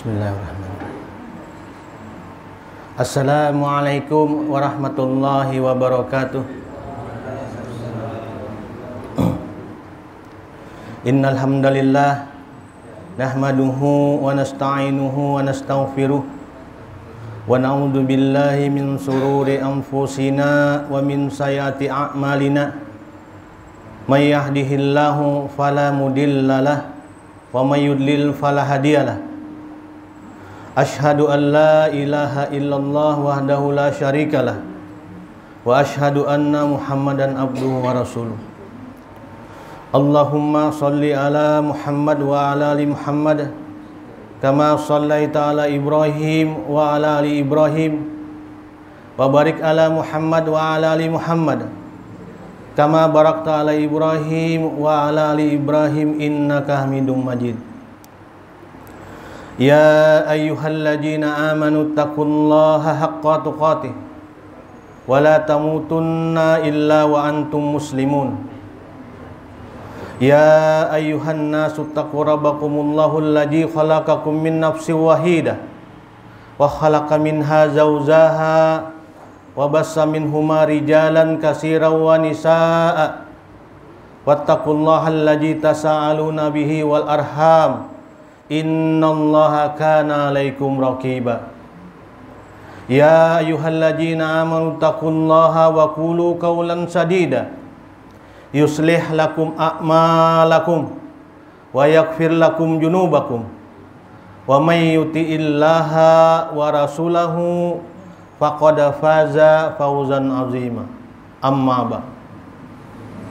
Bismillahirrahmanirrahim. Assalamualaikum warahmatullahi wabarakatuh. Innal hamdalillah nahmaduhu wa nasta'inuhu wa nastaghfiruh wa na'udzu billahi min shururi anfusina wa min sayyiati a'malina. May yahdihillahu fala mudhillalah wa may yudlil fala hadiyalah. Asyhadu an la ilaha illallah wahdahu la syarikalah wa asyhadu anna Muhammadan abduhu wa rasuluh. Allahumma shalli ala Muhammad wa ala ali Muhammad kama shallaita ala Ibrahim wa ala ali Ibrahim wa barik ala Muhammad wa ala ali Muhammad kama barakta ala Ibrahim wa ala ali Ibrahim innaka Hamidum Majid. Ya ayyuhalladzina amanu taqullaha haqqa tuqatih wa la tamutunna illa wa antum muslimun. Ya ayyuhan nasu taqu rabbakumullahu alladzi khalaqakum min nafsin wahidah wa khalaqa minha zawjaha wa bassa minhuma rijalan katsiran wa nisaa'a wattaqullaha alladzi tasaaluna bihi wal arham innallaha kana 'alaikum raqiba. Ya ayyuhalladzina amanu taqullaha wa qulu qawlan sadida yuslih lakum a'malakum wa yaghfir lakum junubakum wa may yuti'illaha wa rasulahu faqad faza fawzan 'azima. Amma ba'd.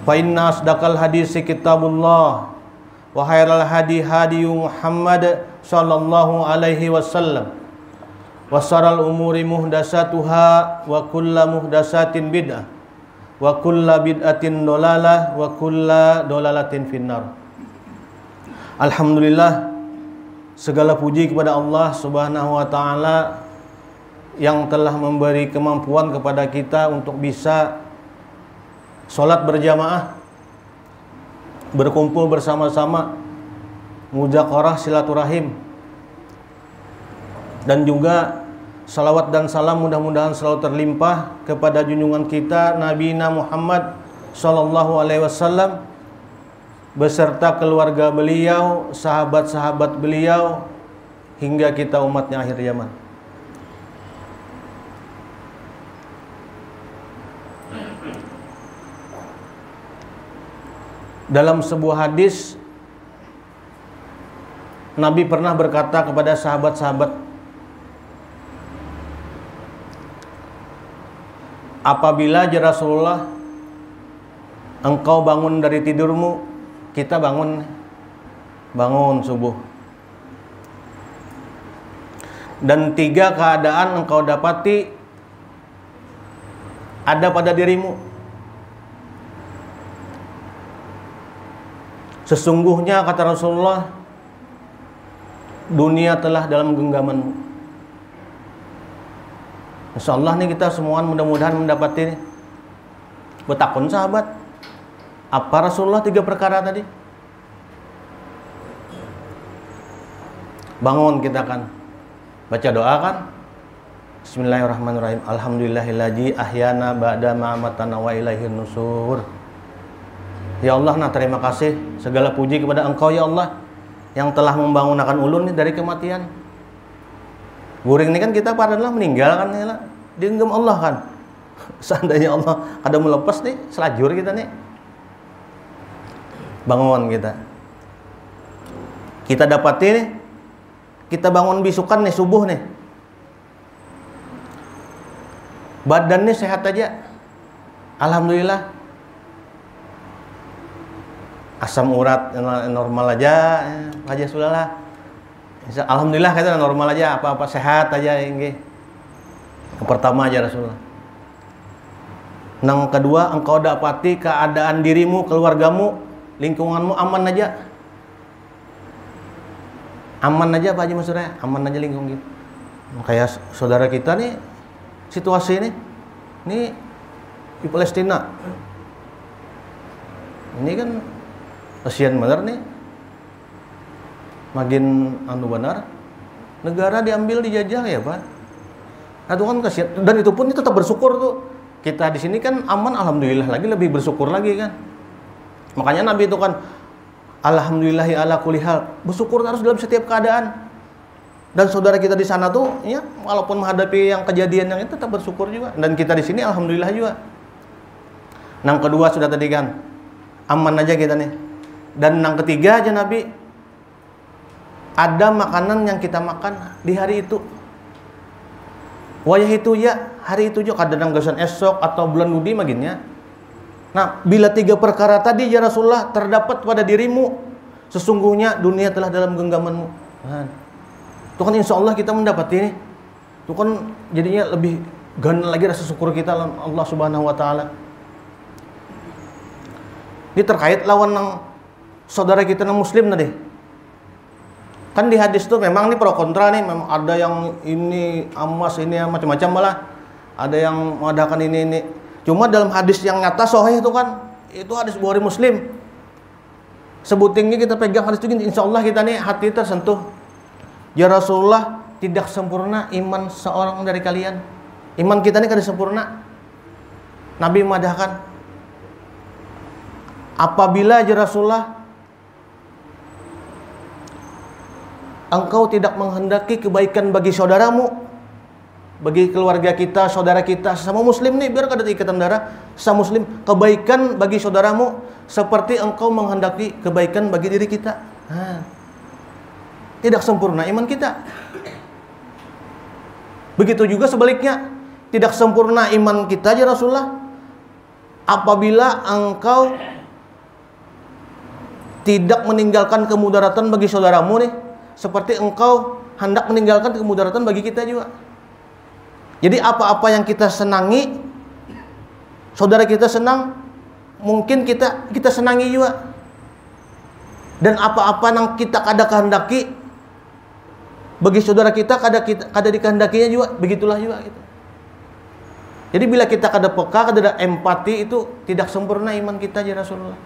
Fa inna asdaqal hadisi kitabullah wa khairal hadi Muhammad sallallahu alaihi wasallam wa syaral umuri muhdatsatuha wa kullu muhdatsatin bid'ah wa kullu bid'atin dolalah wa kullu dolalatin finnar. Alhamdulillah, segala puji kepada Allah Subhanahu wa taala yang telah memberi kemampuan kepada kita untuk bisa sholat berjamaah, berkumpul bersama-sama, muzaqarah silaturahim, dan juga salawat dan salam mudah-mudahan selalu terlimpah kepada junjungan kita Nabi Muhammad sallallahu alaihi wasallam beserta keluarga beliau, sahabat-sahabat beliau hingga kita umatnya akhir zaman. Dalam sebuah hadis, Nabi pernah berkata kepada sahabat-sahabat, apabila ya Rasulullah engkau bangun dari tidurmu, kita bangun subuh, dan 3 keadaan engkau dapati ada pada dirimu. Sesungguhnya kata Rasulullah, dunia telah dalam genggamanmu. Insyaallah nih kita semua mudah-mudahan mendapati betakun sahabat. Apa Rasulullah 3 perkara tadi? Bangun kita kan baca doa kan? Bismillahirrahmanirrahim. Alhamdulillahilladzi ahyana ba'da ma amatana wa ilaihin nusur. Ya Allah, nah terima kasih, segala puji kepada Engkau ya Allah yang telah membangunkan ulun nih dari kematian. Guring ini kan kita padahal meninggal kan ya, dienggam Allah kan. Seandainya Allah ada melepas nih selajur kita nih. Bangun kita. Kita dapati nih, kita bangun bisukan nih subuh nih. Badannya sehat aja. Alhamdulillah. Asam urat normal aja sudahlah. Alhamdulillah kita normal aja, apa-apa sehat aja ini. Yang pertama aja Rasulullah. Yang kedua, engkau dapati keadaan dirimu, keluargamu, lingkunganmu aman aja. Aman aja Pak Haji maksudnya, aman aja lingkungan gitu. Kayak saudara kita nih, situasi ini di Palestina. Ini kan kasihan bener nih, makin anu benar negara diambil, dijajah ya Pak. Nah, itu kan kasihan. Dan itu pun tetap bersyukur tuh. Kita di sini kan aman, alhamdulillah, lagi lebih bersyukur lagi kan. Makanya Nabi itu kan alhamdulillahi ala kulli hal, bersyukur harus dalam setiap keadaan. Dan saudara kita di sana tuh ya walaupun menghadapi yang kejadian yang itu tetap bersyukur juga. Dan kita di sini alhamdulillah juga. Yang kedua sudah tadi kan aman aja kita nih. Dan yang ketiga aja Nabi, ada makanan yang kita makan di hari itu. Wayah itu ya, hari itu juga kadang gasan esok atau bulan budi maginnya. Nah, bila 3 perkara tadi ya Rasulullah terdapat pada dirimu, sesungguhnya dunia telah dalam genggamanmu. Nah, itu kan insya Allah kita mendapati ini. Itu kan jadinya lebih gana lagi rasa syukur kita Allah Subhanahu wa taala. Ini terkait lawan yang saudara kita yang muslim tadi. Kan di hadis tuh memang nih pro kontra nih, memang ada yang ini amas, ini macam-macam malah. Ada yang mengadakan ini. Cuma dalam hadis yang nyata sahih itu kan, itu hadis Bukhari Muslim. Sebutingnya kita pegang hadis itu, insya Allah kita nih hati tersentuh. Ya Rasulullah, tidak sempurna iman seorang dari kalian. Iman kita ini kada sempurna. Nabi memadahkan, apabila ya Rasulullah engkau tidak menghendaki kebaikan bagi saudaramu, bagi keluarga kita, saudara kita, sesama muslim nih, biar kada ada ikatan darah, sesama muslim, kebaikan bagi saudaramu seperti engkau menghendaki kebaikan bagi diri kita. Tidak sempurna iman kita. Begitu juga sebaliknya, tidak sempurna iman kita ya Rasulullah apabila engkau tidak meninggalkan kemudaratan bagi saudaramu nih, seperti engkau hendak meninggalkan kemudaratan bagi kita juga. Jadi apa-apa yang kita senangi, saudara kita senang, mungkin kita senangi juga. Dan apa-apa yang kita kada kehendaki bagi saudara kita kada dikehendakinya juga, begitulah juga gitu. Jadi bila kita kada peka, kada ada empati, itu tidak sempurna iman kita ya Rasulullah.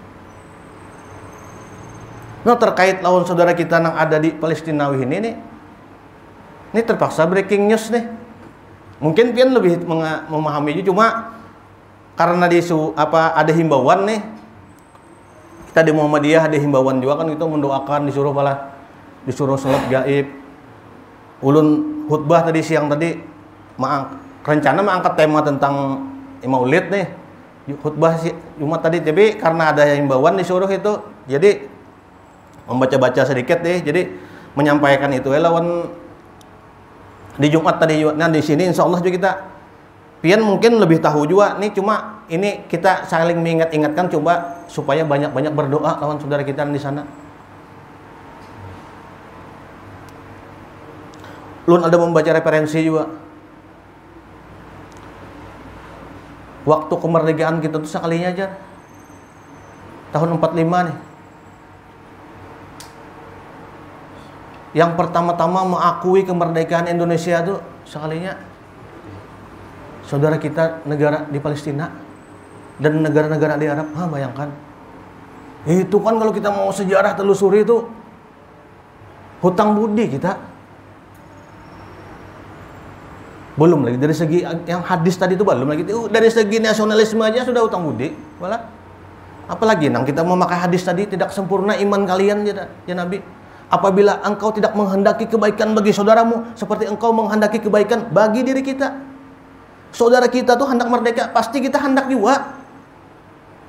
Nah, terkait lawan saudara kita yang ada di Palestina ini nih, ini terpaksa breaking news nih. Mungkin pian lebih memahami juga, cuma karena ada himbauan nih. Kita di Muhammadiyah ada himbauan juga kan, itu mendoakan, disuruh salat gaib. Ulun khutbah tadi siang tadi rencana mengangkat tema tentang Maulid nih. Khutbah sih Jumat tadi, tapi karena ada himbauan disuruh itu, jadi membaca-baca sedikit deh, jadi menyampaikan itu lawan di Jumat tadi. Nah di sini insya Allah juga kita pian mungkin lebih tahu juga nih, cuma ini kita saling mengingat-ingatkan coba supaya banyak-banyak berdoa lawan saudara kita di sana. Lun ada membaca referensi juga. Waktu kemerdekaan kita tuh sekalinya aja tahun 45 nih. Yang pertama-tama mengakui kemerdekaan Indonesia tuh sekalinya saudara kita negara di Palestina dan negara-negara di Arab. Bayangkan. Itu kan kalau kita mau sejarah telusuri itu hutang budi kita. Belum lagi dari segi yang hadis tadi itu, belum lagi dari segi nasionalisme aja sudah hutang budi. Malah apalagi nang kita memakai hadis tadi, tidak sempurna iman kalian ya Nabi. Apabila engkau tidak menghendaki kebaikan bagi saudaramu seperti engkau menghendaki kebaikan bagi diri kita. Saudara kita tuh hendak merdeka, pasti kita hendak juga.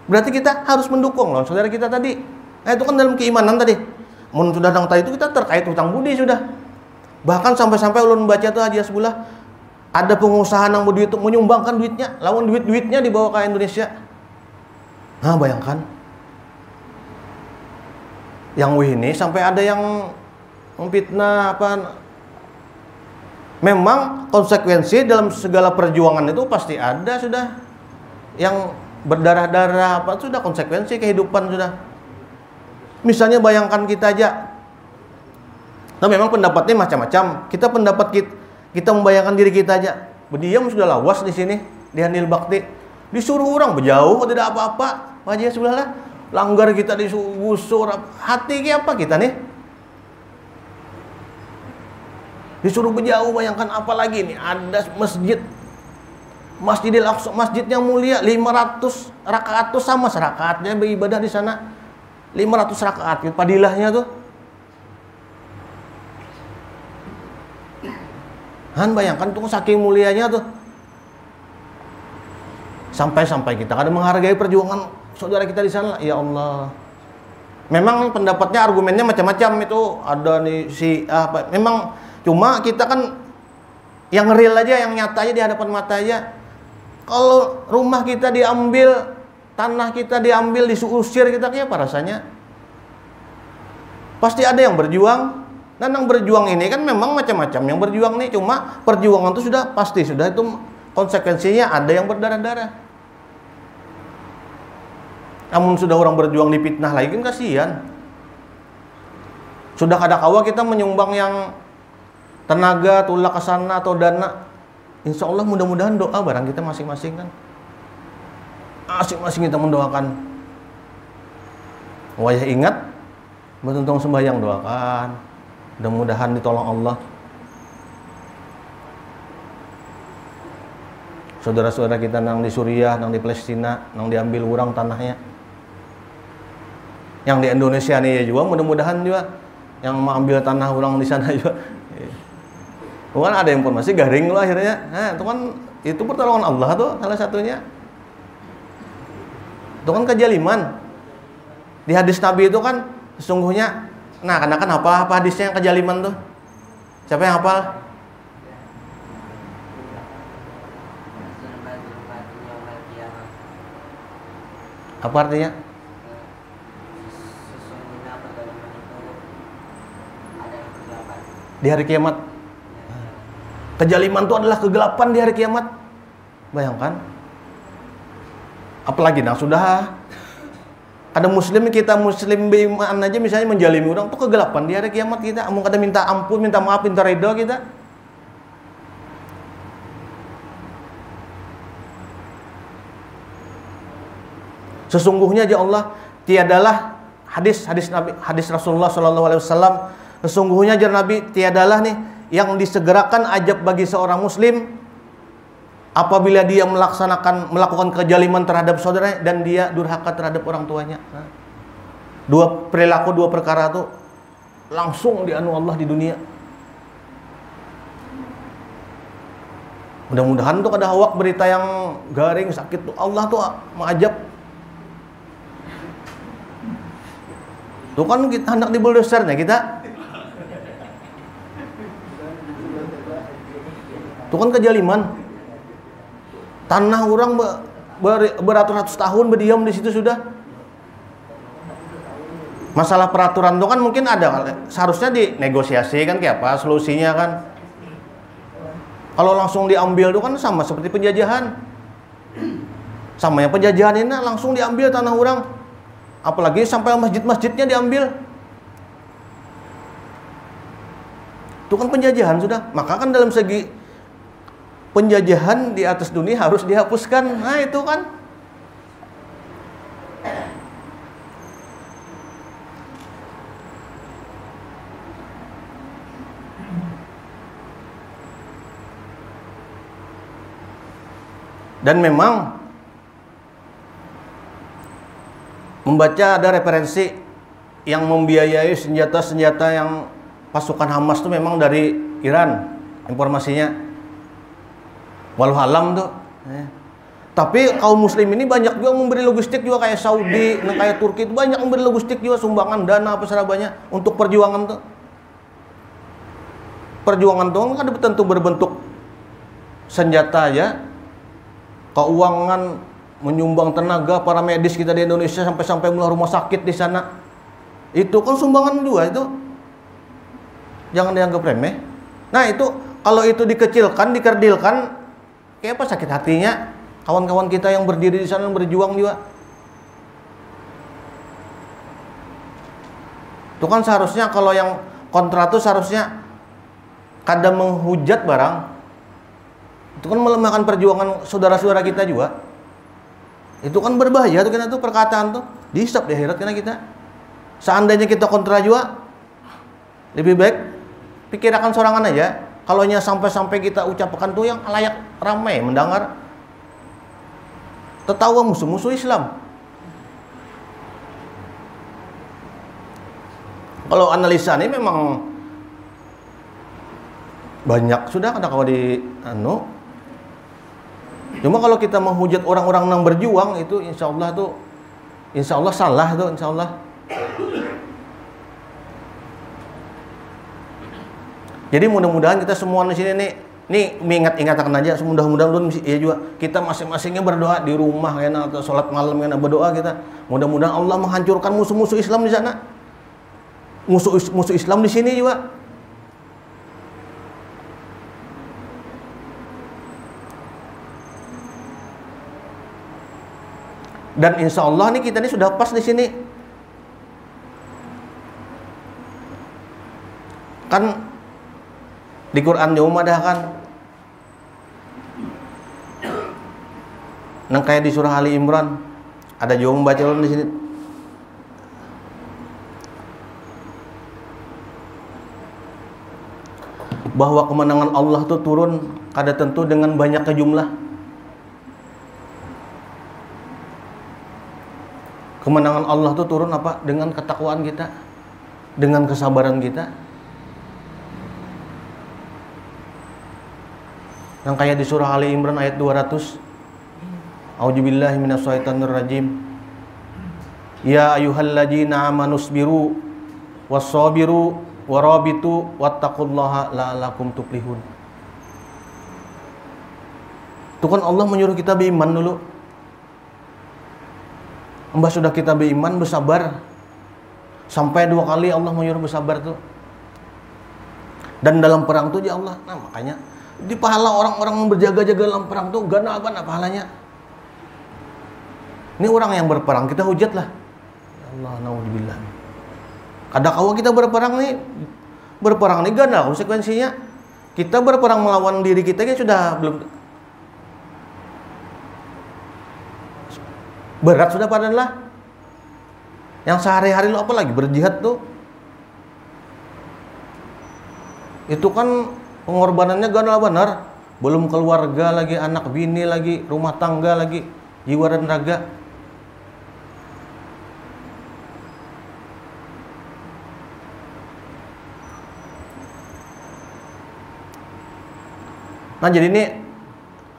Berarti kita harus mendukung loh saudara kita tadi. Nah, itu kan dalam keimanan tadi. Mun sudah nang tadi itu kita terkait hutang budi sudah. Bahkan sampai-sampai ulun baca tuh hadiah sebelah, ada pengusaha yang mau duit menyumbangkan duitnya, lawan duitnya dibawa ke Indonesia. Nah, bayangkan. Yang ini sampai ada yang memfitnah apa. Memang konsekuensi dalam segala perjuangan itu pasti ada sudah. Yang berdarah-darah apa sudah konsekuensi kehidupan sudah. Misalnya bayangkan kita aja. Nah, memang pendapatnya macam-macam. Kita membayangkan diri kita aja. Berdiam sudah lawas di sini di Handil Bakti. Disuruh orang berjauh tidak apa-apa. Wajah sebelah lah. Langgar kita digusur, hati kayak apa kita nih? Disuruh berjauh, bayangkan apalagi nih ada Masjidil Aqsa, masjid yang mulia, 500 rakaat tuh sama serakaatnya beribadah di sana. 500 rakaat padilahnya tuh. Han bayangkan tuh saking mulianya tuh. Sampai-sampai kita kadang menghargai perjuangan saudara kita di sana. Ya Allah. Memang pendapatnya argumennya macam-macam itu, ada nih si apa. Memang cuma kita kan yang real aja, yang nyata aja di hadapan mata aja. Kalau rumah kita diambil, tanah kita diambil, diusir kita, kayak apa rasanya? Pasti ada yang berjuang. Dan yang berjuang ini kan memang macam-macam yang berjuang nih. Cuma perjuangan itu sudah pasti, sudah itu konsekuensinya ada yang berdarah-darah. Namun sudah orang berjuang dipitnah lagi kan kasihan. Sudah kada kawa kita menyumbang yang tenaga, tulak ke sana atau dana. Insya Allah mudah-mudahan doa barang kita masing-masing kan. Masing-masing kita mendoakan. Wajah ingat, beruntung sembahyang doakan. Mudah-mudahan ditolong Allah. Saudara-saudara kita nang di Suriah, nang di Palestina, nang diambil orang tanahnya. Yang di Indonesia nih juga mudah-mudahan juga yang mau ambil tanah orang di sana juga. Bukan ada informasi garing loh akhirnya. Nah, itu kan itu pertolongan Allah tuh salah satunya. Itu kan kejaliman. Di hadis Nabi itu kan sesungguhnya, nah karena kan apa hadisnya yang kejaliman tuh? Siapa yang hafal? Apa artinya? Di hari kiamat. Kejaliman itu adalah kegelapan di hari kiamat. Bayangkan. Apalagi nah sudah ada muslim, kita muslim beriman aja misalnya menjalimi orang itu kegelapan di hari kiamat kita. Mau kada minta ampun, minta maaf, minta ridho kita. Sesungguhnya aja Allah tiadalah hadis Nabi, hadis Rasulullah SAW. Sesungguhnya aja Nabi tiadalah nih yang disegerakan ajab bagi seorang muslim apabila dia melakukan kejaliman terhadap saudaranya dan dia durhaka terhadap orang tuanya. Dua perkara itu langsung dianu Allah di dunia. Mudah-mudahan tuh kada hawak berita yang garing sakit tuh Allah tuh mengajab. Tuh kan kita hendak dibuldosernya kita. Itu kan kejaliman. Tanah orang beratus-ratus tahun berdiam di situ sudah. Masalah peraturan itu kan mungkin ada, seharusnya dinegosiasi kan, kayak apa solusinya kan. Kalau langsung diambil itu kan sama seperti penjajahan. Sama yang penjajahan ini langsung diambil tanah orang. Apalagi sampai masjid-masjidnya diambil. Itu kan penjajahan sudah. Maka kan dalam segi penjajahan di atas dunia harus dihapuskan. Nah itu kan. Dan memang membaca ada referensi yang membiayai senjata-senjata yang pasukan Hamas itu memang dari Iran informasinya. Walau alam tuh. Tapi kaum muslim ini banyak juga memberi logistik juga, kayak Saudi, kayak Turki itu banyak memberi logistik juga, sumbangan dana apa serabanya untuk perjuangan tuh. Perjuangan tuh kan tentu berbentuk senjata ya, keuangan, menyumbang tenaga para medis kita di Indonesia sampai mulai rumah sakit di sana. Itu kan sumbangan juga itu. Jangan dianggap remeh. Nah itu kalau itu dikecilkan, dikerdilkan, kayak apa sakit hatinya kawan-kawan kita yang berdiri di sana berjuang juga. Itu kan seharusnya kalau yang kontra itu seharusnya kadang menghujat barang. Itu kan melemahkan perjuangan saudara-saudara kita juga. Itu kan berbahaya tuh, karena tuh perkataan tuh dihisap di akhirat karena kita. Seandainya kita kontra juga, lebih baik pikirkan sorangan aja. Kalau sampai kita ucapkan tuh yang layak ramai mendengar, tertawa musuh-musuh Islam. Kalau analisa ini memang banyak sudah ada kalau di Cuma kalau kita menghujat orang-orang yang berjuang itu insya Allah salah itu insya Allah. Jadi mudah-mudahan kita semua di sini nih ingat-ingatan aja, mudah-mudahan ya juga kita masing-masingnya berdoa di rumah kan atau sholat malam kan berdoa kita. Mudah-mudahan Allah menghancurkan musuh-musuh Islam di sana. Musuh Islam di sini juga. Dan insya Allah nih kita ini sudah pas di sini. Kan di Quran jauh ada kan, nang kayak di surah Ali Imran ada jauh membaca di sini. Bahwa kemenangan Allah itu turun kada tentu dengan banyaknya jumlah. Kemenangan Allah itu turun apa? Dengan ketakwaan kita, dengan kesabaran kita. Yang kayak di surah Ali Imran ayat 200. A'udzubillahi minasyaitonirrajim. Ya ayyuhalladzina amanusbiru wassabiru warabitu wattaqullaha la'allakum tuflihun. Itu kan Allah menyuruh kita beriman dulu. Mbah sudah kita beriman, bersabar. Sampai 2 kali Allah menyuruh bersabar tuh. Dan dalam perang tuh ya Allah, nah makanya di pahala orang-orang yang berjaga-jaga dalam perang tuh gana pahalanya. Ini orang yang berperang kita hujat lah. Ya Allah, naudzubillah. Kada kawa kita berperang nih gana konsekuensinya. Kita berperang melawan diri kita kan sudah belum berat sudah padahal lah. Yang sehari-hari lo apa lagi berjihad tuh. Itu kan pengorbanannya gana benar. Belum keluarga lagi, anak bini lagi, rumah tangga lagi, jiwa dan raga. Nah jadi ini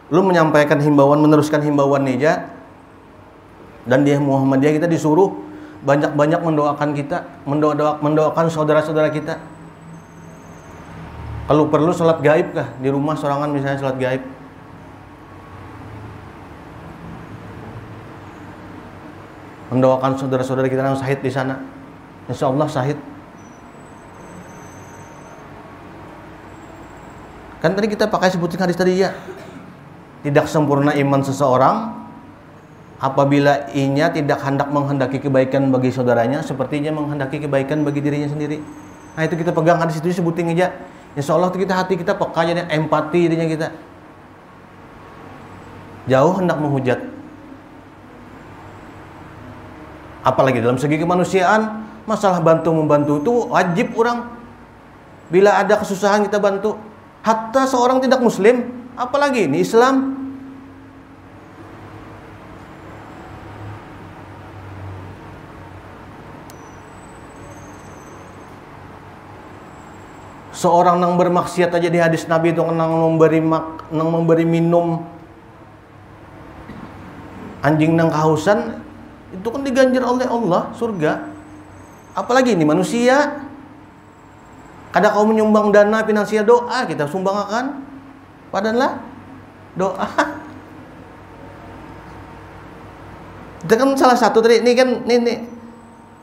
lu menyampaikan himbauan, meneruskan himbauan nih ya. Dan di Muhammadiyah kita disuruh banyak-banyak mendoakan kita, mendoakan saudara-saudara kita. Kalau perlu sholat gaib kah di rumah sorangan misalnya sholat gaib. Mendoakan saudara-saudara kita yang syahid di sana. Insya Allah syahid. Kan tadi kita pakai sebutin hadis tadi ya. Tidak sempurna iman seseorang apabila inya tidak hendak menghendaki kebaikan bagi saudaranya sepertinya menghendaki kebaikan bagi dirinya sendiri. Nah itu kita pegang hadis itu sebutin aja. Insya Allah kita hati kita peka jadi empati dirinya kita. Jauh hendak menghujat. Apalagi dalam segi kemanusiaan, masalah bantu-membantu itu wajib orang. Bila ada kesusahan kita bantu. Hatta seorang tidak muslim, apalagi ini Islam. Seorang yang bermaksiat aja di hadis Nabi itu nang memberi minum anjing nang kehausan itu kan diganjar oleh Allah surga. Apalagi ini manusia. Kada kau menyumbang dana finansial doa kita sumbangkan. Padahal doa. Itu kan salah satu tadi ini kan ini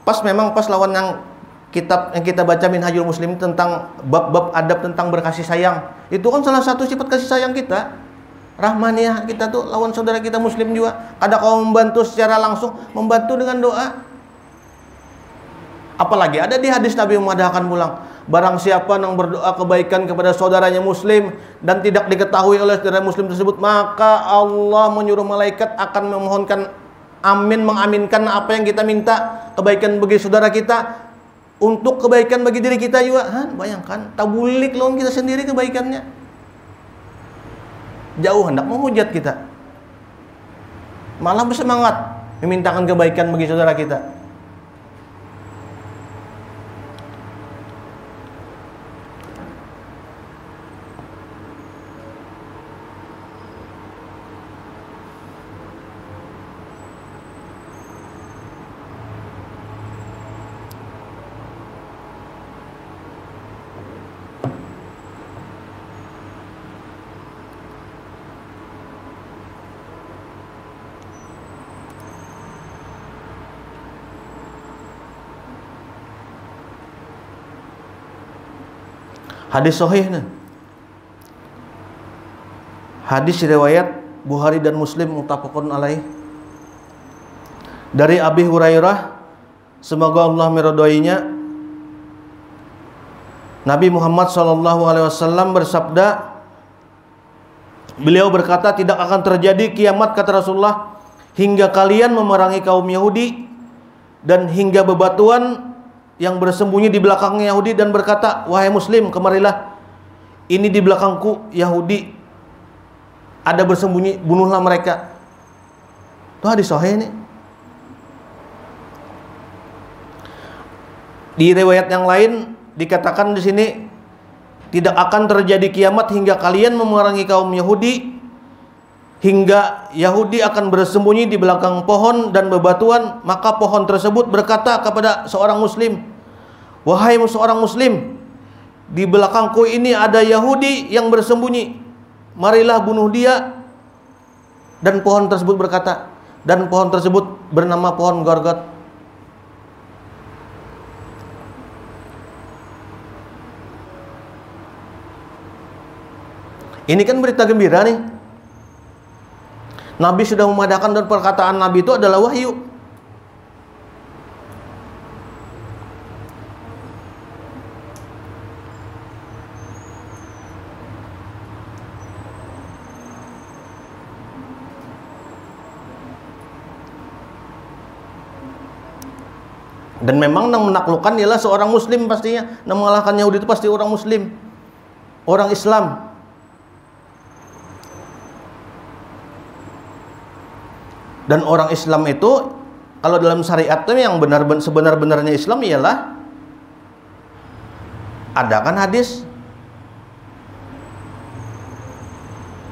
pas lawan yang kitab yang kita baca Minhajul Muslim tentang bab-bab adab tentang berkasih sayang. Itu kan salah satu sifat kasih sayang kita. Rahmaniyah kita tuh lawan saudara kita muslim juga. Kada kau membantu secara langsung, membantu dengan doa. Apalagi ada di hadis Nabi memadahkan pulang. Barang siapa yang berdoa kebaikan kepada saudaranya muslim dan tidak diketahui oleh saudara muslim tersebut, maka Allah menyuruh malaikat akan memohonkan amin, mengaminkan apa yang kita minta kebaikan bagi saudara kita. untuk kebaikan bagi diri kita juga. Bayangkan, tabulik lawan kita sendiri kebaikannya. Jauh hendak menghujat kita. Malah bersemangat memintakan kebaikan bagi saudara kita. Hadis sahih nih. Hadis riwayat Bukhari dan Muslim muttafaqun alaih. Dari Abi Hurairah, semoga Allah meridhoinya, Nabi Muhammad SAW bersabda, beliau berkata, tidak akan terjadi kiamat, kata Rasulullah, hingga kalian memerangi kaum Yahudi dan hingga bebatuan yang bersembunyi di belakangnya Yahudi dan berkata, wahai Muslim, kemarilah, ini di belakangku Yahudi ada bersembunyi, bunuhlah mereka. Itu hadis sahih ini. Di riwayat yang lain dikatakan di sini, tidak akan terjadi kiamat hingga kalian memerangi kaum Yahudi, hingga Yahudi akan bersembunyi di belakang pohon dan bebatuan. Maka pohon tersebut berkata kepada seorang muslim, wahai seorang muslim, di belakangku ini ada Yahudi yang bersembunyi, marilah bunuh dia. Dan pohon tersebut berkata, dan pohon tersebut bernama pohon Gorgot. Ini kan berita gembira nih. Nabi sudah memadakan dan perkataan Nabi itu adalah wahyu. Dan memang yang menaklukkan ialah seorang muslim pastinya. Yang mengalahkan Yahudi itu pasti orang muslim, orang Islam. Dan orang Islam itu, kalau dalam syariat itu yang sebenar-benarnya Islam ialah, ada kan hadis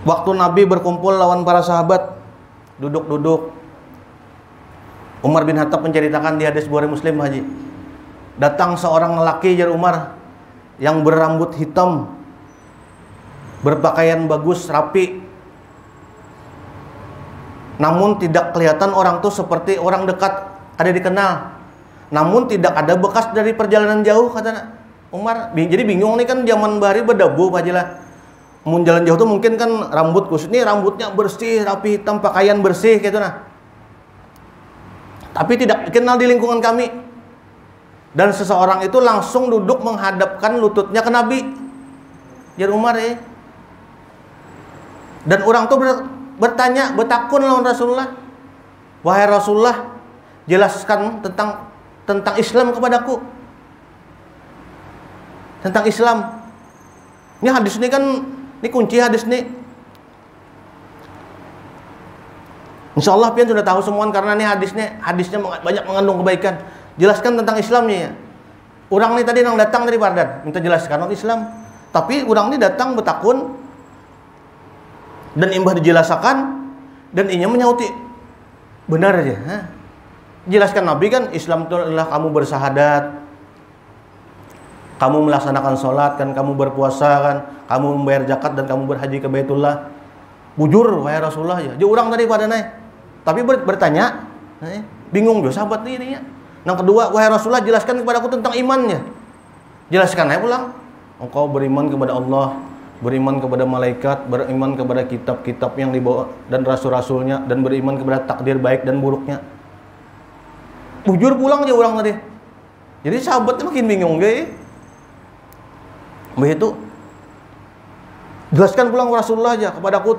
waktu Nabi berkumpul lawan para sahabat, duduk-duduk, Umar bin Khattab menceritakan di hadis Bukhari Muslim, Haji, datang seorang lelaki, jar Umar, yang berambut hitam, berpakaian bagus, rapi, namun tidak kelihatan orang tuh seperti orang dekat, ada dikenal. Namun tidak ada bekas dari perjalanan jauh, kata Umar. Jadi bingung nih, kan zaman bahari berdebu Pak Jila. Mau jalan jauh tuh mungkin kan rambut khusus nih, rambutnya bersih, rapi, hitam, pakaian bersih gitu nah. Tapi tidak dikenal di lingkungan kami. Dan seseorang itu langsung duduk menghadapkan lututnya ke Nabi, jar Umar ya. Dan orang tuh bertanya, bertakun lawan Rasulullah, wahai Rasulullah, jelaskan tentang Islam kepadaku, tentang Islam. Ini hadis ini kan, ini kunci hadis ini. Insya Allah pian sudah tahu semua karena ini hadisnya banyak mengandung kebaikan. Jelaskan tentang Islamnya ya. Orang ini tadi yang datang dari Baghdad minta jelaskan tentang Islam, tapi orang ini datang bertakun. Dan imbah dijelaskan, dan inya menyauti, benar aja. Jelaskan Nabi kan, Islam itu adalah kamu bersahadat, kamu melaksanakan sholat kan, kamu berpuasa kan, kamu membayar zakat dan kamu berhaji ke Baitullah. Bujur wahai Rasulullah ya. Dia orang tadi pada naik, tapi bertanya, bingung juga sahabat ini. Yang kedua, wahai Rasulullah, jelaskan kepadaku tentang imannya. Jelaskan aja pulang. Engkau beriman kepada Allah, beriman kepada malaikat, beriman kepada kitab-kitab yang dibawa dan rasul-rasulnya, dan beriman kepada takdir baik dan buruknya. Bujur pulang aja orang tadi. Jadi sahabatnya makin bingung guys. Begitu. Jelaskan pulang Rasulullah aja kepadaku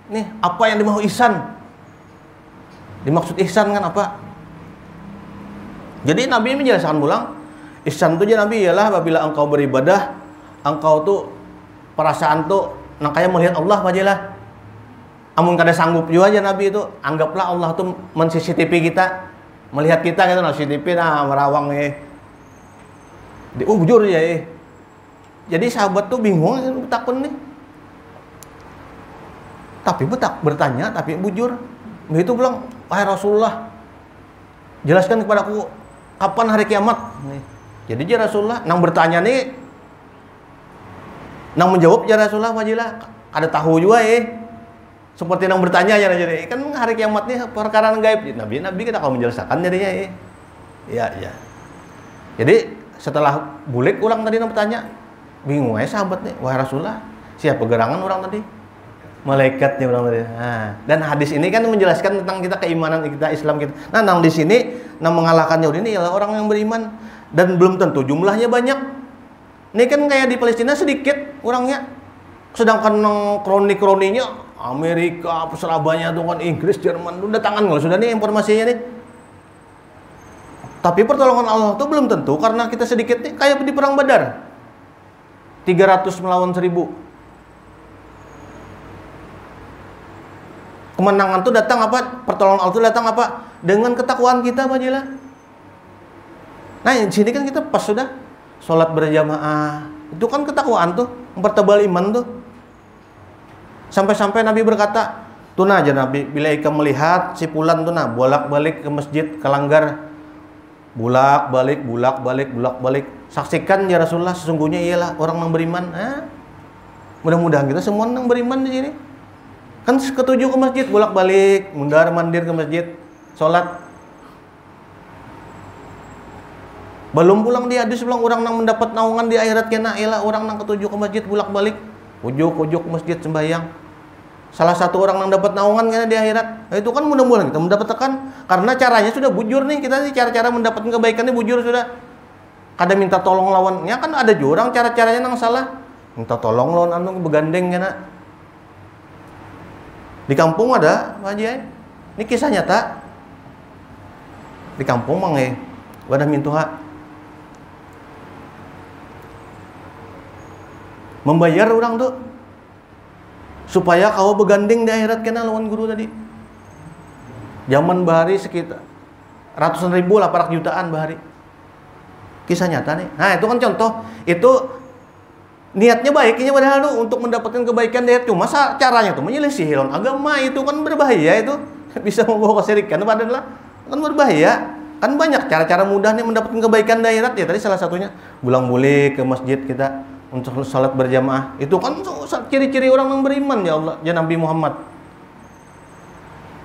nih apa yang dimaksud ihsan. Dimaksud ihsan kan apa? Jadi Nabi menjelaskan pulang, Ihsan tuh Nabi ialah apabila engkau beribadah, engkau tuh perasaan tuh nangkaya melihat Allah aja. Amun kada sanggup juga aja Nabi itu, anggaplah Allah tuh men-CCTV kita, melihat kita gitu, nah CCTV nah merawang bujur ya. Jadi sahabat tuh bingung takun nih. Tapi bertanya tapi bujur. Begitu bilang, wahai Rasulullah, jelaskan kepadaku kapan hari kiamat. Jadi ya Rasulullah, nang bertanya nih, nang menjawab ya Rasulullah majilah, ada tahu juga seperti yang bertanya ya, jadi kan hari kiamat nih perkara gaib. Nabi kita kalau menjelaskan jadinya ya. Jadi setelah bulik ulang tadi bertanya, bingung sahabat nih, wahai Rasulullah, siapa gerangan orang tadi? Malaikatnya orang tadi. Nah, dan hadis ini kan menjelaskan tentang kita keimanan kita, Islam kita. Nah, nang di sini nang mengalahkan Yahudi ini ialah orang yang beriman dan belum tentu jumlahnya banyak. Ini kan kayak di Palestina sedikit orangnya. Sedangkan nang kroni-kroninya Amerika, Surabaya tuh kan Inggris, Jerman, udah tangan nggak sudah nih informasinya nih. Tapi pertolongan Allah tuh belum tentu karena kita sedikit nih, kayak di perang Badar. 300 melawan 1000. Kemenangan tuh datang apa? Pertolongan Allah tuh datang apa? Dengan ketakwaan kita, majilah. Nah, di sini kan kita pas sudah sholat berjamaah. Itu kan ketakwaan tuh, mempertebal iman tuh. Sampai-sampai Nabi berkata, tuh nah aja Nabi, bila ikam melihat si fulan tuh nah bolak-balik ke masjid, ke langgar, bolak-balik. Saksikan ya Rasulullah, sesungguhnya ialah orang yang beriman. Mudah-mudahan kita semua yang beriman di sini. Kan ketujuh ke masjid, bolak-balik, mundar-mandir ke masjid, sholat. Belum pulang di hadis bilang orang yang mendapat naungan di akhirat kena ialah orang yang ketujuh ke masjid, bolak-balik, ujuk ke masjid sembahyang. Salah satu orang yang dapat naungan karena di akhirat. Nah, itu kan mudah-mudahan kita mendapatkan, karena caranya sudah bujur nih kita nih, cara-cara mendapatkan kebaikan ini bujur sudah. Kada minta tolong lawannya kan ada juga orang cara-caranya yang salah. Minta tolong lawan anu begandeng kena. Di kampung ada Pak Haji. Ini kisah nyata. Di kampung mang wadah mintuha. Membayar orang tuh supaya kau begandeng di akhirat kena lawan guru tadi. Zaman bahari sekitar ratusan ribu lah, parak jutaan bahari. Kisah nyata nih. Nah, itu kan contoh. Itu niatnya baiknya padahal tuh untuk mendapatkan kebaikan dari cuma caranya tuh menyelisih agama, itu kan berbahaya, itu bisa membawa kesyirikan padahal kan berbahaya. Kan banyak cara-cara mudah nih mendapatkan kebaikan dari akhirat ya. Tadi salah satunya bulang-bulik ke masjid kita untuk salat berjamaah. Itu kan ciri-ciri orang yang beriman ya Allah, ya Nabi Muhammad.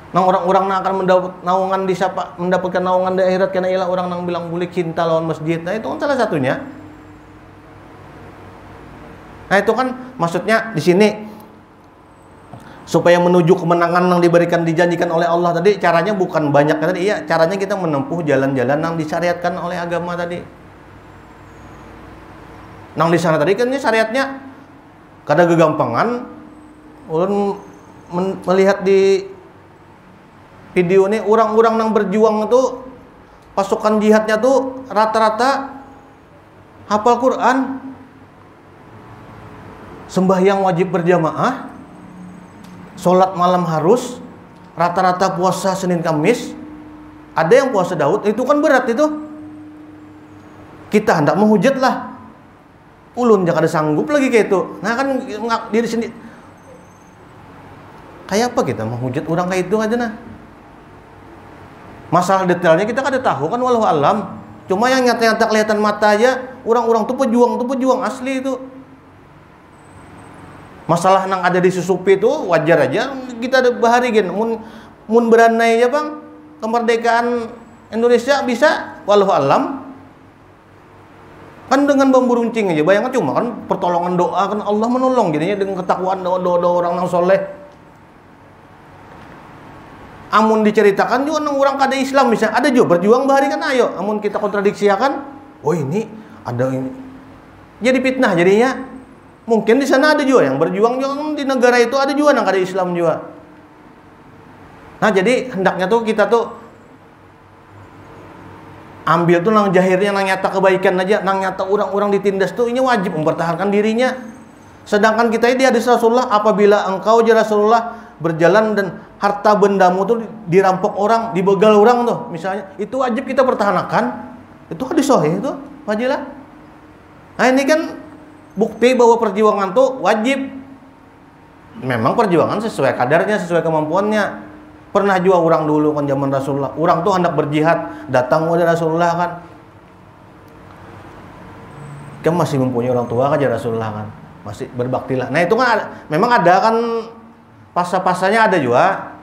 Nang orang-orang yang akan mendapat naungan di siapa, mendapatkan naungan di akhirat karena ialah orang yang bilang bulik cinta lawan masjid. Nah, itu kan salah satunya. Nah, itu kan maksudnya di sini supaya menuju kemenangan yang diberikan dijanjikan oleh Allah tadi, caranya bukan banyak tadi, iya, caranya kita menempuh jalan-jalan yang disyariatkan oleh agama tadi. Nang di sana tadi kan ini syariatnya kada gegampangan. Ulun melihat di video ini orang-orang yang berjuang itu pasukan jihadnya tuh rata-rata hafal Quran, sembahyang wajib berjamaah, sholat malam harus, rata-rata puasa Senin Kamis, ada yang puasa Daud. Itu kan berat itu. Kita hendak menghujat lah, ulun jangan ada sanggup lagi kayak itu. Nah kan diri sendiri kayak apa kita menghujat orang kayak itu aja nah. Masalah detailnya kita kada tahu kan, walau alam. Cuma yang nyata-nyata kelihatan mata aja, orang-orang tuh pejuang asli itu. Masalah nang ada di susupi itu wajar aja kita ada bahari gen mun beranai ya Bang, kemerdekaan Indonesia bisa walau alam. Kan dengan bambu runcing aja, bayangkan cuma kan pertolongan doa kan Allah menolong jadinya dengan ketakwaan doa orang yang soleh. Amun diceritakan juga orang kada Islam bisa ada juga berjuang bahari kan, ayo amun kita kontradiksi kan, oh ini ada ini jadi fitnah jadinya. Mungkin di sana ada juga yang berjuang juga di negara itu, ada juga yang kada Islam juga. Nah jadi hendaknya tuh kita tuh ambil tuh nang jahirnya, nang nyata kebaikan aja, nang nyata orang-orang ditindas tuh ini wajib mempertahankan dirinya. Sedangkan kita ini di hadis Rasulullah, apabila engkau ya Rasulullah berjalan dan harta bendamu tuh dirampok orang, dibegal orang tuh misalnya, itu wajib kita pertahankan. Itu hadis sahih itu, wajilah. Nah ini kan bukti bahwa perjuangan tuh wajib. Memang perjuangan sesuai kadarnya, sesuai kemampuannya. Pernah juga orang dulu kan zaman Rasulullah, orang tuh hendak berjihad, datang kepada Rasulullah kan. Kan masih mempunyai orang tua kan ya Rasulullah kan. Masih berbaktilah. Nah itu kan memang ada kan pasal-pasalnya ada juga.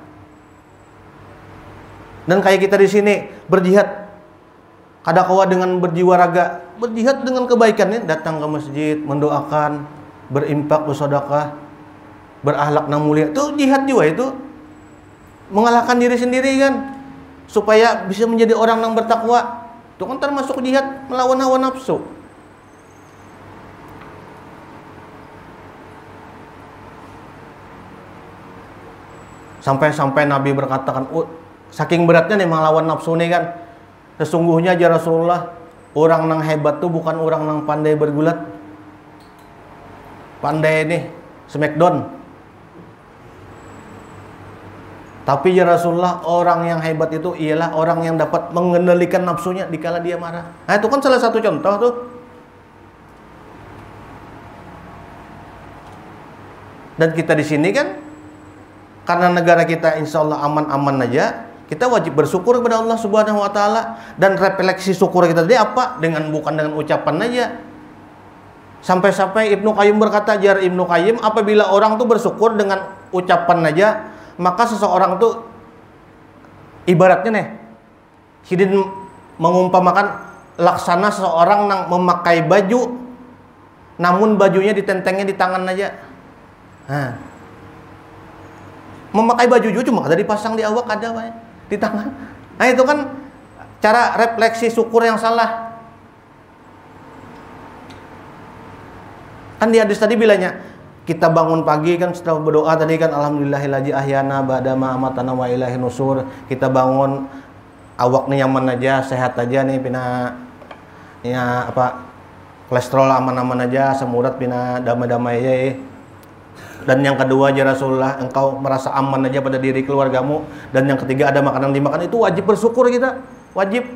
Dan kayak kita di sini berjihad kadakawa dengan berjiwa raga, berjihad dengan kebaikannya, datang ke masjid, mendoakan, berimpak, bersedekah, berakhlak yang mulia. Itu jihad juga itu. Mengalahkan diri sendiri kan, supaya bisa menjadi orang yang bertakwa. Itu kan termasuk jihad melawan hawa nafsu. Sampai-sampai Nabi berkatakan, saking beratnya nih melawan nafsu nih kan. Sesungguhnya aja Rasulullah, orang yang hebat tuh bukan orang yang pandai bergulat. Pandai nih, smackdown. Tapi ya Rasulullah, orang yang hebat itu ialah orang yang dapat mengendalikan nafsunya dikala dia marah. Nah itu kan salah satu contoh tuh. Dan kita di sini kan, karena negara kita insya Allah aman-aman aja, kita wajib bersyukur kepada Allah Subhanahu Wa Taala. Dan refleksi syukur kita tadi apa? Bukan dengan ucapan aja. Sampai-sampai Ibnu Qayyim berkata, jar Ibnu Qayyim, apabila orang tuh bersyukur dengan ucapan aja, maka seseorang tuh ibaratnya nih, Hidin mengumpamakan laksana seseorang yang memakai baju, namun bajunya ditentengnya di tangan aja. Nah, memakai baju juga cuma ada dipasang di awak, ada Pak, di tangan. Nah itu kan cara refleksi syukur yang salah. Kan di hadis tadi bilangnya, kita bangun pagi kan setelah berdoa tadi kan alhamdulillahilladzi ahyana ba'da ma amatana wa ilaihi nusur. Kita bangun awaknya nyaman aja, sehat aja nih, pina ya apa kolesterol aman-aman aja, semurat pina damai-damai aja ya. Dan yang kedua aja Rasulullah, engkau merasa aman aja pada diri keluargamu. Dan yang ketiga ada makanan dimakan, itu wajib bersyukur kita, wajib.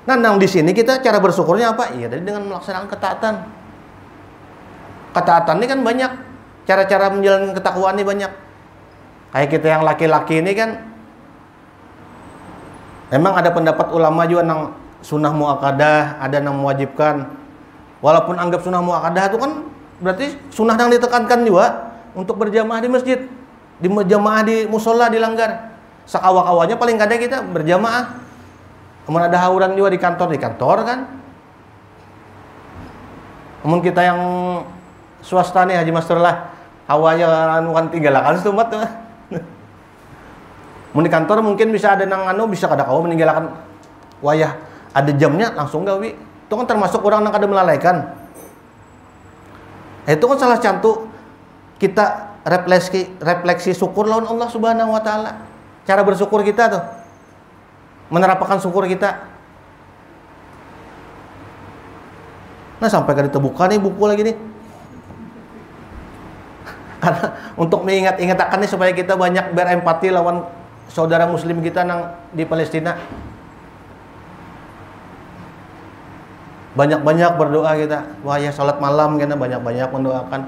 Nah, yang di sini kita cara bersyukurnya apa? Iya tadi dengan melaksanakan ketaatan. Ketaatan ini kan banyak. Cara-cara menjalankan ketakwaan ini banyak. Kayak kita yang laki-laki ini kan, memang ada pendapat ulama juga yang sunnah muakkadah, ada yang mewajibkan. Walaupun anggap sunnah muakkadah itu kan berarti sunnah yang ditekankan juga untuk berjamaah di masjid, di berjamaah di musola dilanggar. Sekawa-kawanya paling kadang kita berjamaah. Kemudian ada hauran juga di kantor kan. Kemudian kita yang swasta nih Haji Master lah, hawanya kan tinggalkan setumat tuh. Di kantor mungkin bisa ada nang bisa kada kau meninggalkan wayah ada jamnya langsung gawi. Itu kan termasuk orang nang kada melalaikan. Itu kan salah satu kita refleksi syukur lawan Allah Subhanahu Wa Taala. Cara bersyukur kita tuh, menerapkan syukur kita. Nah sampai kada terbuka nih buku lagi nih. Karena untuk mengingat-ingatkan nih supaya kita banyak berempati lawan saudara muslim kita nang di Palestina. Banyak-banyak berdoa kita. Wah ya salat malam kita banyak-banyak mendoakan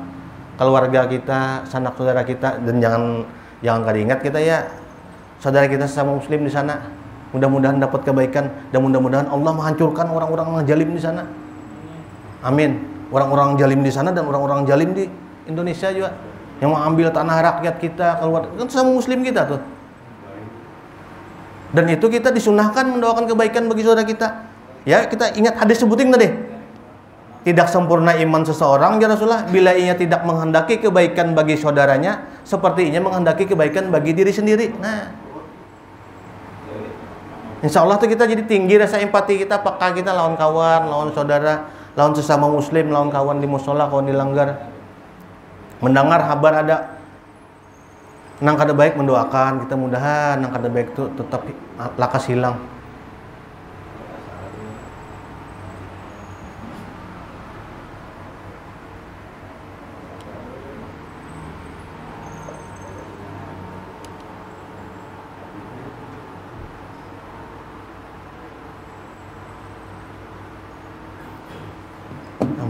keluarga kita, sanak saudara kita, dan jangan kada ingat kita ya saudara kita sesama muslim di sana. Mudah-mudahan dapat kebaikan dan mudah-mudahan Allah menghancurkan orang-orang yang zalim di sana. Amin. Orang-orang zalim di sana dan orang-orang zalim di Indonesia juga. Yang mengambil tanah rakyat kita, keluar kan sama muslim kita tuh. Dan itu kita disunahkan mendoakan kebaikan bagi saudara kita. Ya kita ingat hadis sebutin tadi. Tidak sempurna iman seseorang ya Rasulullah bila ia tidak menghendaki kebaikan bagi saudaranya seperti ia menghendaki kebaikan bagi diri sendiri. Nah, insya Allah tuh kita jadi tinggi rasa empati kita, peka kita lawan kawan, lawan saudara, lawan sesama muslim, lawan kawan di musola, kawan di langgar. Mendengar kabar ada nang kada baik mendoakan, kita mudahan nang kada baik itu tetap lakas hilang.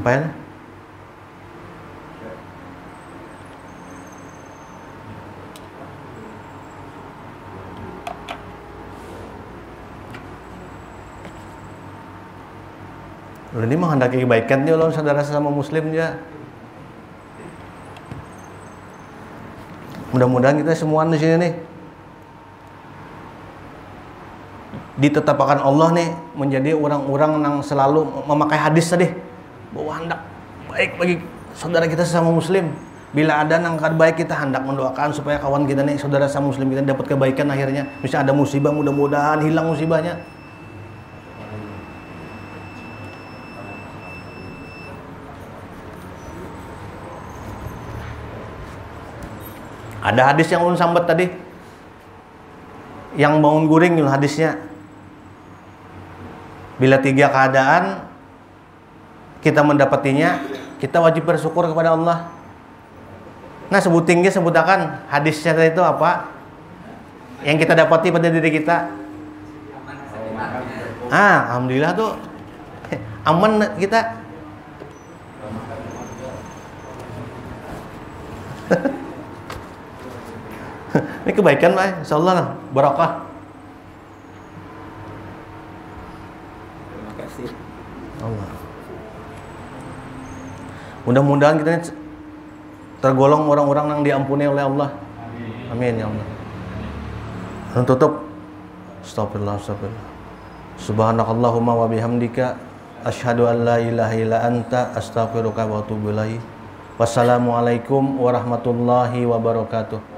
penyampaian. Ini menghendaki kebaikan dia, saudara sesama muslim ya. Mudah-mudahan kita semua di sini nih ditetapkan Allah nih menjadi orang-orang yang selalu memakai hadis tadi, bahwa hendak baik bagi saudara kita sesama muslim. Bila ada yang baik, kita hendak mendoakan supaya kawan kita nih, saudara sesama muslim kita dapat kebaikan akhirnya. Misalnya ada musibah, mudah-mudahan hilang musibahnya. Ada hadis yang ulun sambat tadi, yang bangun guring hadisnya. Bila 3 keadaan kita mendapatinya, kita wajib bersyukur kepada Allah. Nah, sebutakan hadisnya tadi itu apa? Yang kita dapati pada diri kita. Alhamdulillah tuh aman kita. Ini kebaikan Pak, insyaallah lah, barakah. Terima kasih. Allah. Mudah-mudahan kita tergolong orang-orang yang diampuni oleh Allah. Amin ya Allah. Dan tutup. Astagfirullah. Subhanakallahumma wa bihamdika asyhadu an la ilaha illa anta astaghfiruka wa atubu ilaik. Wassalamualaikum warahmatullahi wabarakatuh.